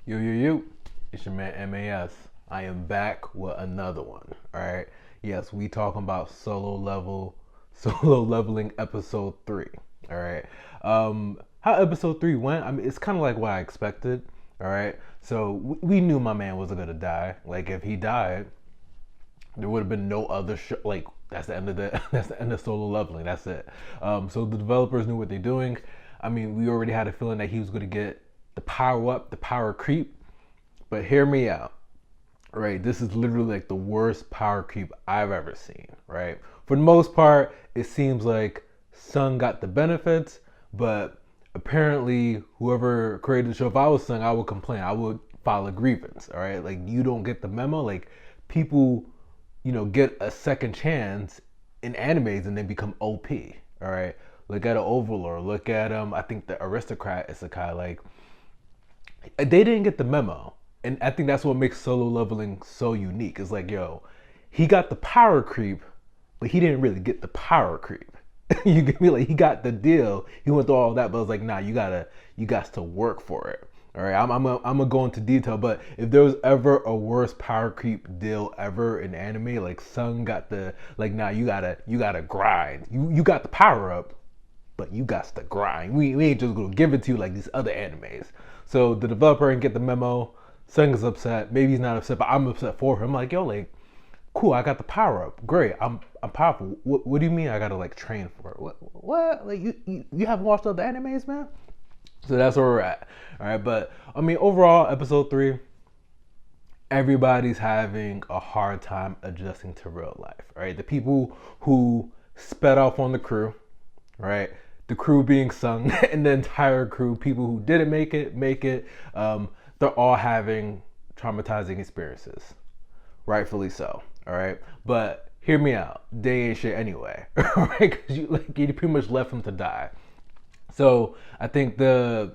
Yo, it's your man MAS. I am back with another one. All right. Yes, we talking about solo leveling episode 3. All right. How episode 3 went, I mean, it's kind of like what I expected. All right. So we knew my man wasn't gonna die. Like if he died, there would have been no other show. Like that's the end of the that's the end of solo leveling. That's it. So the developers knew what they're doing. I mean, we already had a feeling that he was gonna get the power up, the power creep. But hear me out, right? This is literally like the worst power creep I've ever seen, right? For the most part, it seems like Sung got the benefits, but apparently whoever created the show, if I was Sung, I would complain. I would file a grievance, all right? Like you don't get the memo. Like people, get a second chance in animes and they become OP, all right? Look at an Overlord. Look at I think the Aristocrat Isekai. Like they didn't get the memo. And I think that's what makes solo leveling so unique. It's like, yo, he got the power creep, but he didn't really get the power creep. You get me? Like he got the deal. He went through all that, but I was like, nah, you got to work for it. All right, I'm gonna go into detail, but if there was ever a worse power creep deal ever in anime, like Sung got the like, nah, you gotta grind. You got the power up, but you got to grind. We ain't just gonna give it to you like these other animes. So the developer didn't get the memo. Sung is upset. Maybe he's not upset, but I'm upset for him. I'm like, yo, like, cool, I got the power up. Great, I'm powerful. What do you mean I gotta like train for it? What? Like you haven't watched other animes, man? So that's where we're at. All right, but I mean, overall, episode 3, everybody's having a hard time adjusting to real life. All right, the people who sped off on the crew, right? The crew being Sung, and the entire crew, people who didn't make it. They're all having traumatizing experiences, rightfully so. All right, but hear me out. They ain't shit anyway, right? Because you pretty much left them to die. So I think I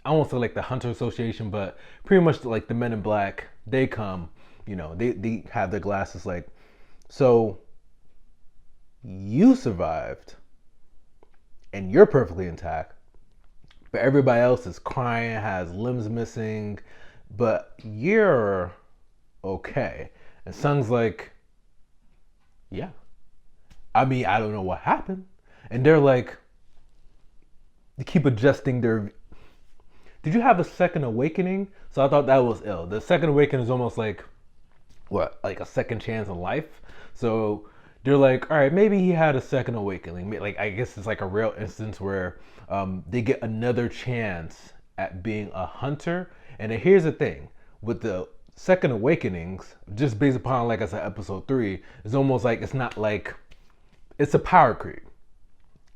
won't say like the Hunter Association, but pretty much like the Men in Black. They come, they have their glasses like, so you survived and you're perfectly intact, but everybody else is crying, has limbs missing, but you're okay. And Sung's like, yeah. I mean, I don't know what happened. And they're like, they keep adjusting their. Did you have a second awakening? So I thought that was ill. The second awakening is almost like, what, like a second chance in life? So they're like, all right, maybe he had a second awakening. Like, I guess it's like a real instance where they get another chance at being a hunter. And then here's the thing with the second awakenings, just based upon, like I said, episode 3, it's almost like it's not like it's a power creep.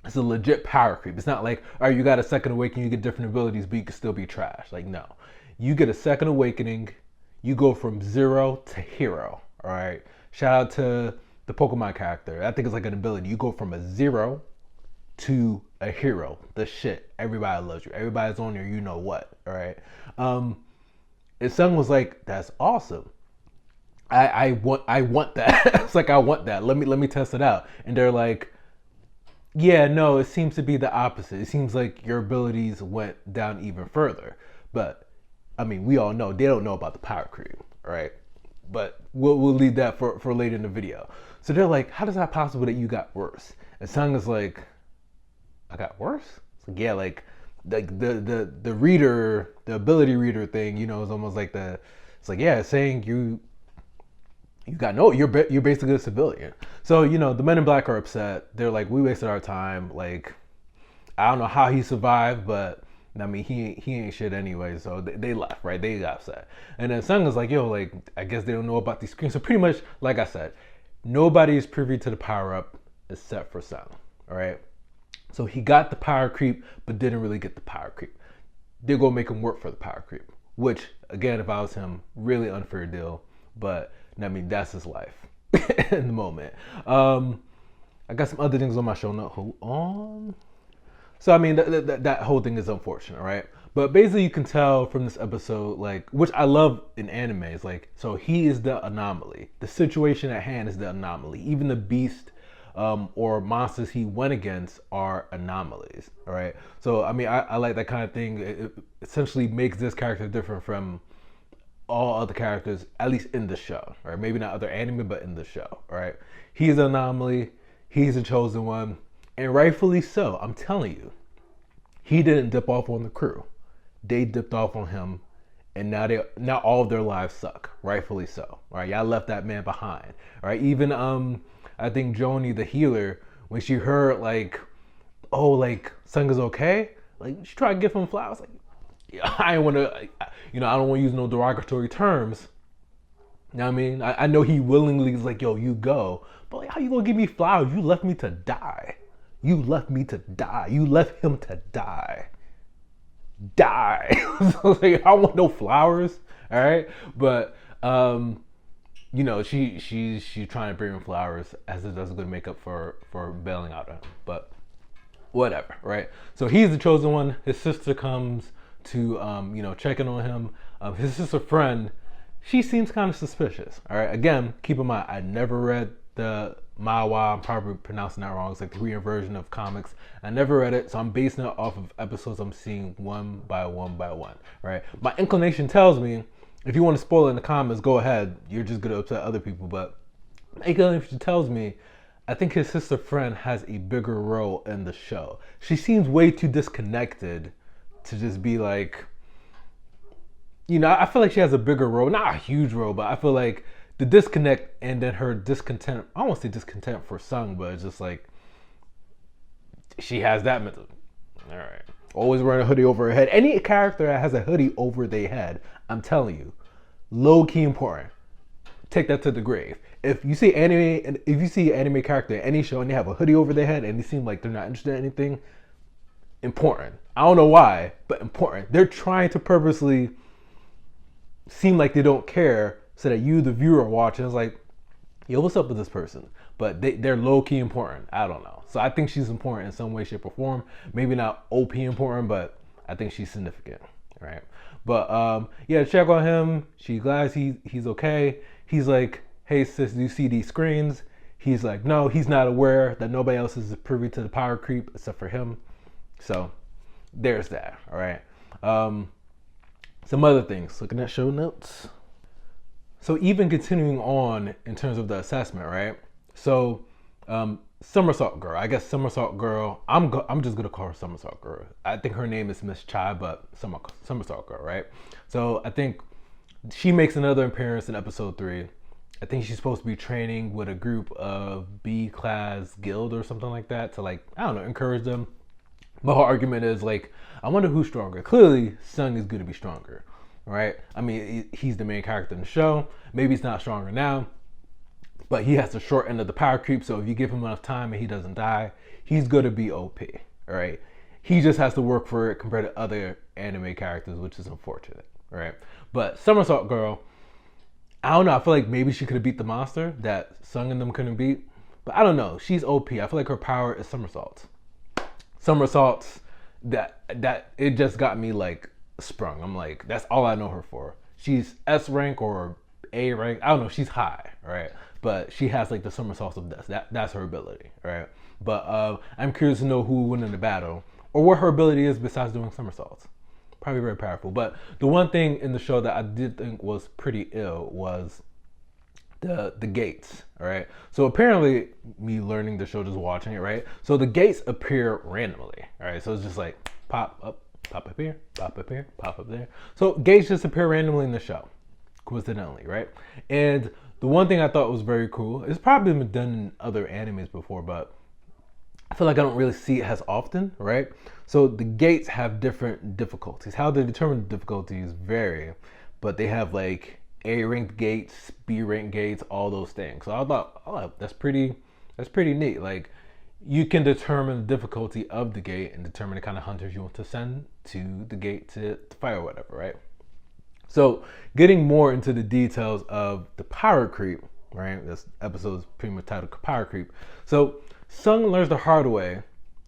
It's a legit power creep. It's not like, all right, you got a second awakening, you get different abilities, but you can still be trash. Like, no. You get a second awakening, you go from 0 to hero. All right. Shout out to the Pokemon character. I think it's like an ability. You go from a 0 to a hero. The shit. Everybody loves you. Everybody's on your you know what. All right. And Sung was like, that's awesome. I want that. It's like I want that. Let me test it out. And they're like, yeah, no, it seems to be the opposite. It seems like your abilities went down even further. But I mean, we all know they don't know about the power creep, right? But we'll leave that for later in the video. So they're like, how is that possible that you got worse? And Sung is like, I got worse? It's like, yeah, like the reader, the ability reader thing, is almost like it's like, yeah, saying you got no, you're basically a civilian. So the Men in Black are upset. They're like, we wasted our time. Like, I don't know how he survived, but I mean, he ain't shit anyway. So they left, right? They got upset. And then Sung is like, yo, like, I guess they don't know about these screens. So pretty much, like I said, nobody is privy to the power up except for Sung. All right. So he got the power creep, but didn't really get the power creep. They're gonna make him work for the power creep, which again, if I was him, really unfair deal. But I mean, that's his life in the moment. I got some other things on my show note. Hold on. So I mean, that whole thing is unfortunate, right? But basically, you can tell from this episode, like, which I love in anime, is like, so he is the anomaly. The situation at hand is the anomaly. Even the beast or monsters he went against are anomalies. All right. So I mean, I like that kind of thing. It essentially makes this character different from all other characters, at least in the show, right? Maybe not other anime, but in the show, right? He's an anomaly. He's a chosen one, and rightfully so. I'm telling you, he didn't dip off on the crew. They dipped off on him, and now all of their lives suck. Rightfully so, right? Y'all left that man behind, right? Even I think Joni the healer, when she heard like, oh, like Sung is okay, like she tried to give him flowers. Like, I don't want to, I don't want to use no derogatory terms. You know what I mean? I know he willingly is like, yo, you go. But like, how you gonna give me flowers? You left me to die. You left me to die. You left him to die. So like, I want no flowers. All right. But she's trying to bring him flowers as it does good makeup for bailing out on him. But whatever, right? So he's the chosen one. His sister comes to checking on him. His sister friend, she seems kind of suspicious. All right. Again, keep in mind, I never read the manhwa. I'm probably pronouncing that wrong. It's like the Korean version of comics. I never read it, so I'm basing it off of episodes I'm seeing one by one by one. Right. My inclination tells me, if you want to spoil it in the comments, go ahead. You're just gonna upset other people. But my inclination tells me, I think his sister friend has a bigger role in the show. She seems way too disconnected to just be like, I feel like she has a bigger role, not a huge role, but I feel like the disconnect and then her discontent, I don't want to say discontent for Sung, but it's just like, she has that mental. All right. Always wearing a hoodie over her head. Any character that has a hoodie over their head, I'm telling you, low key important. Take that to the grave. If you see anime character in any show and they have a hoodie over their head and they seem like they're not interested in anything, important. I don't know why, but important. They're trying to purposely seem like they don't care so that you, the viewer, watching is like, yo, what's up with this person? But they're low-key important. I don't know. So I think she's important in some way, shape, or form. Maybe not OP important, but I think she's significant, right? But check on him. She's glad he's okay. He's like, hey sis, do you see these screens? He's like, no, he's not aware that nobody else is privy to the power creep except for him. So there's that, all right? Some other things, looking at show notes. So even continuing on in terms of the assessment, right? So Somersault Girl, I guess Somersault Girl, I'm just gonna call her Somersault Girl. I think her name is Miss Chai, but Somersault Girl, right? So I think she makes another appearance in episode 3. I think she's supposed to be training with a group of B-class guild or something like that to, like, I don't know, encourage them. But her argument is like, I wonder who's stronger. Clearly, Sung is going to be stronger, right? I mean, he's the main character in the show. Maybe he's not stronger now, but he has the short end of the power creep. So if you give him enough time and he doesn't die, he's going to be OP, all right? He just has to work for it compared to other anime characters, which is unfortunate, right? But Somersault Girl, I don't know. I feel like maybe she could have beat the monster that Sung and them couldn't beat. But I don't know. She's OP. I feel like her power is somersaults. Somersaults that it just got me like sprung. I'm like, that's all I know her for. She's S rank or A rank. I don't know. She's high, right? But she has like the somersaults of death. That's her ability, right? But I'm curious to know who will win in the battle or what her ability is besides doing somersaults. Probably very powerful. But the one thing in the show that I did think was pretty ill was the gates, all right? So apparently, me learning the show, just watching it, right? So the gates appear randomly, all right? So it's just like pop up here, pop up here, pop up there. So gates just appear randomly in the show, coincidentally, right? And the one thing I thought was very cool, it's probably been done in other animes before, but I feel like I don't really see it as often, right? So the gates have different difficulties. How they determine the difficulties vary, but they have like A-ranked gates, B-ranked gates, all those things. So I thought, oh, that's pretty neat. Like, you can determine the difficulty of the gate and determine the kind of hunters you want to send to the gate to fight or whatever, right? So getting more into the details of the power creep, right? This episode is pretty much titled Power Creep. So Sung learns the hard way.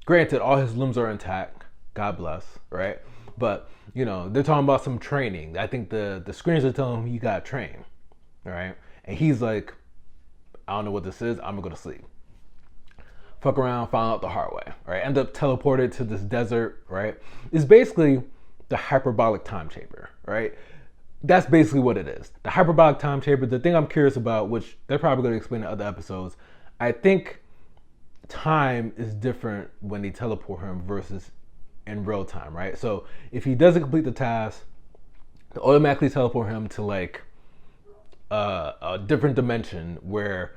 Granted, all his limbs are intact. God bless, right? But, you know, they're talking about some training. I think the screens are telling him you gotta train, all right? And he's like, I don't know what this is. I'm gonna go to sleep. Fuck around, find out the hard way, right? End up teleported to this desert, right? It's basically the hyperbolic time chamber, right? that's basically what it is. The hyperbolic time chamber. The thing I'm curious about, which they're probably going to explain in other episodes, I think time is different when they teleport him versus in real time, right? So if he doesn't complete the task, they automatically teleport him to like a different dimension where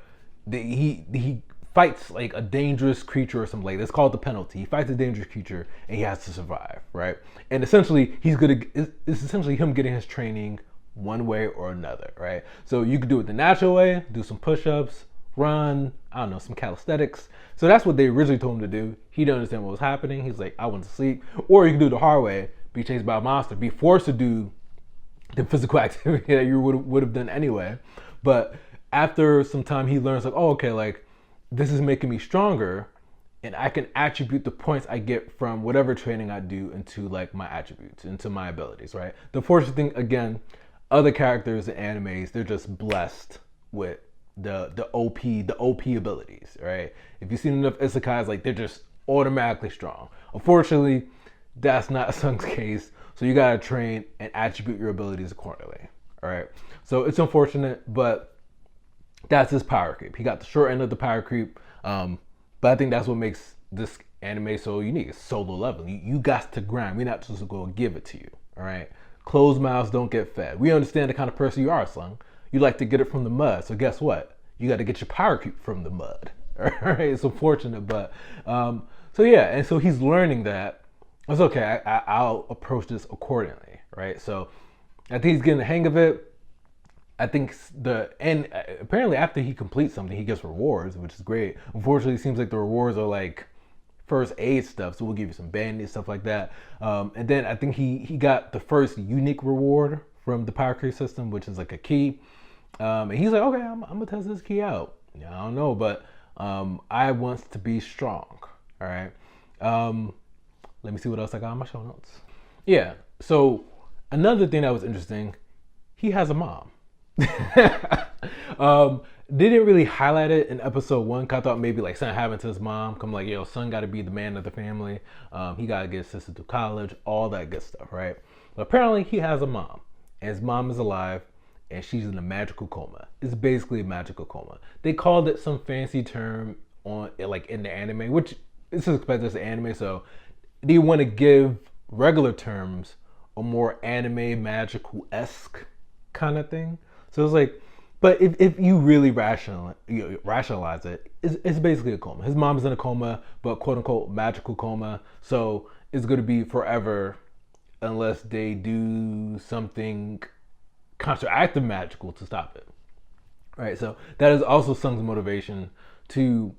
he fights like a dangerous creature or something like that. It's called the penalty. He fights a dangerous creature and he has to survive, right? And essentially it's essentially him getting his training one way or another, right? So you could do it the natural way, do some push-ups, run, I don't know, some calisthenics. So that's what they originally told him to do. He didn't understand what was happening. He's like, I went to sleep. Or you can do it the hard way, be chased by a monster, be forced to do the physical activity that you would have done anyway. But after some time, he learns like, oh, okay, like this is making me stronger, and I can attribute the points I get from whatever training I do into like my attributes, into my abilities, right? The fortunate thing, again, other characters in animes, they're just blessed with the OP abilities, right? If you've seen enough isekais, like they're just automatically strong. Unfortunately, that's not Sung's case. So you gotta train and attribute your abilities accordingly. All right. So it's unfortunate, but that's his power creep. He got the short end of the power creep. But I think that's what makes this anime so unique. It's solo leveling. You got to grind. We're not just gonna give it to you. All right. Closed mouths don't get fed. We understand the kind of person you are, Sung. You like to get it from the mud. So guess what? You got to get your power creep from the mud. All right. It's unfortunate, but so yeah. And so he's learning that. It's okay. I'll approach this accordingly, right? So I think he's getting the hang of it. I think apparently after he completes something, he gets rewards, which is great. Unfortunately, it seems like the rewards are like first aid stuff, so we'll give you some band-aids, stuff like that. And then I think he got the first unique reward from the power creep system, which is like a key. And he's like, okay, I'm gonna test this key out. Yeah, I don't know, but I want to be strong. All right. Let me see what else I got on my show notes. Yeah. So another thing that was interesting, he has a mom. They didn't really highlight it in episode 1. Cause I thought maybe like something happened to his mom. Come like, yo, son got to be the man of the family. He got to get his sister to college, all that good stuff, right? But apparently he has a mom, and his mom is alive, and she's in a magical coma. It's basically a magical coma. They called it some fancy term on like in the anime, which this is expected as an anime, so they want to give regular terms a more anime magical-esque kind of thing. So it's like, but if you really rationalize it, it's basically a coma. His mom's in a coma, but quote unquote magical coma. So it's going to be forever unless they do something counteractive magical to stop it. Right. So that is also Sung's motivation to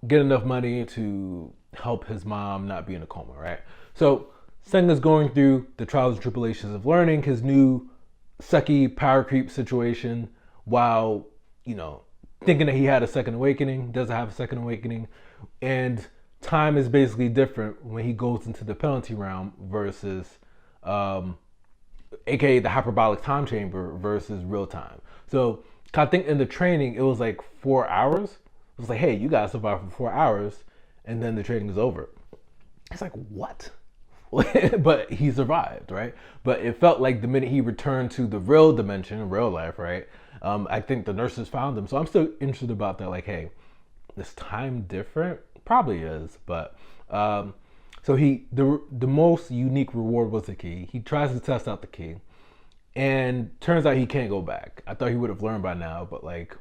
get enough money to help his mom not be in a coma. Right. So Sung is going through the trials and tribulations of learning his new sucky power creep situation, while, you know, thinking that he had a second awakening, doesn't have a second awakening. And time is basically different when he goes into the penalty realm versus, aka the hyperbolic time chamber versus real time. So I think in the training, it was like 4 hours. It was like, hey, you gotta survive for 4 hours and then the training is over. It's like, what? But he survived, right? But it felt like the minute he returned to the real dimension, real life, right? I think the nurses found him. So I'm still interested about that. Like, hey, is time different? Probably is. But so the most unique reward was the key. He tries to test out the key, and turns out he can't go back. I thought he would have learned by now, but like,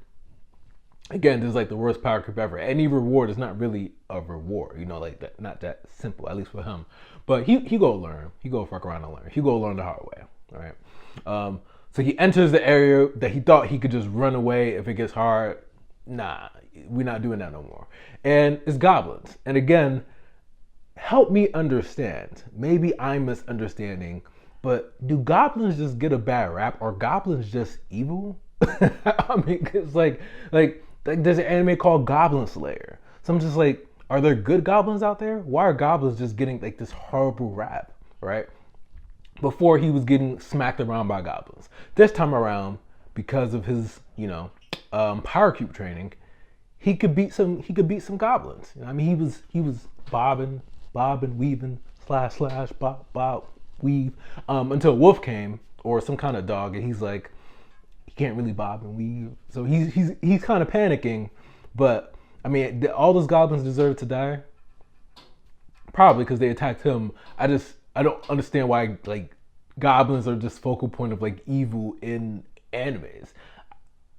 again, this is like the worst power creep ever. Any reward is not really a reward, you know, like that, not that simple, at least for him. But he go learn. He go fuck around and learn. He go learn the hard way. All right. So he enters the area that he thought he could just run away if it gets hard. Nah, we're not doing that no more. And it's goblins. And again, help me understand. Maybe I'm misunderstanding, but do goblins just get a bad rap? Are goblins just evil? I mean, it's like there's an anime called Goblin Slayer. So I'm just like, are there good goblins out there? Why are goblins just getting like this horrible rap, right? Before he was getting smacked around by goblins. This time around, because of his, you know, power cube training, he could beat some goblins. You know, I mean, he was bobbing, weaving, slash, bob, weave, until Wolf came, or some kind of dog, and he's like, he can't really bob and weave, so he's kind of panicking. But I mean, all those goblins deserve to die, probably because they attacked him. I don't understand why like goblins are just focal point of like evil in animes.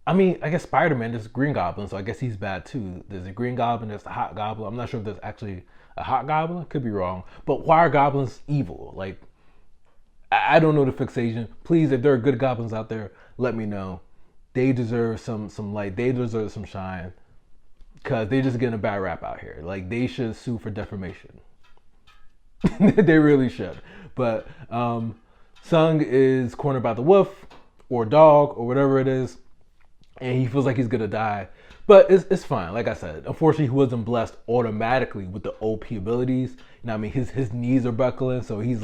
I mean, I guess Spider-Man, there's Green Goblin, so I guess he's bad too. There's a Green Goblin, there's the Hot Goblin. I'm not sure if there's actually a Hot Goblin. Could be wrong. But why are goblins evil? Like, I don't know the fixation. Please, if there are good goblins out there, let me know. They deserve some light. They deserve some shine. Because they just getting a bad rap out here. Like, they should sue for defamation. They really should. But Sung is cornered by the wolf or dog or whatever it is, and he feels like he's gonna die. But it's fine. Like I said, unfortunately, he wasn't blessed automatically with the OP abilities. You know what I mean? His knees are buckling, so he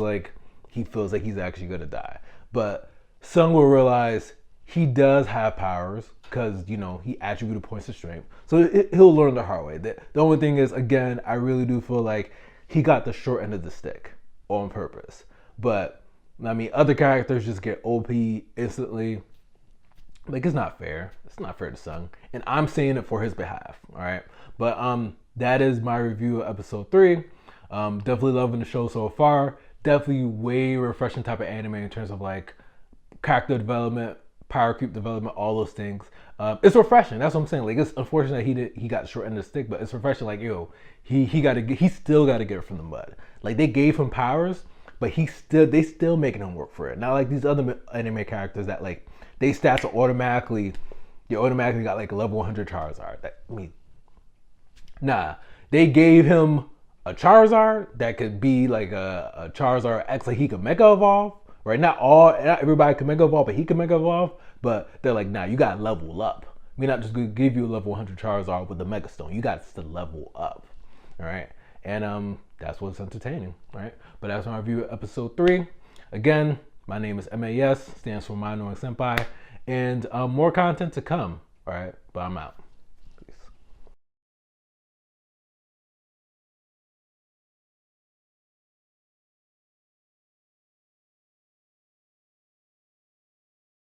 feels like he's actually gonna die. But Sung will realize he does have powers because, you know, he attributed points of strength. So he'll learn the hard way. The only thing is, again, I really do feel like he got the short end of the stick on purpose. But I mean, other characters just get OP instantly. Like, it's not fair. It's not fair to Sung, and I'm saying it for his behalf. All right, but that is my review of episode 3. Definitely loving the show so far. Definitely way refreshing type of anime in terms of like character development, power creep development, all those things. It's refreshing. That's what I'm saying. Like, it's unfortunate he got short end of the stick, but it's refreshing. Like, yo, he still got to get it from the mud. Like, they gave him powers, but they still making him work for it. Not like these other anime characters that like they stats are automatically got like a level 100 Charizard. Nah, they gave him a Charizard that could be like a Charizard X, like he could Mega Evolve. Right? Not everybody can Mega Evolve, but he can Mega Evolve. But they're like, nah, you got to level up. We're not just gonna give you a level 100 Charizard with the Mega Stone. You got to level up. All right, and that's what's entertaining, right? But that's my review of episode 3. Again, my name is MAS, stands for My Annoying Senpai, and more content to come, all right? But I'm out.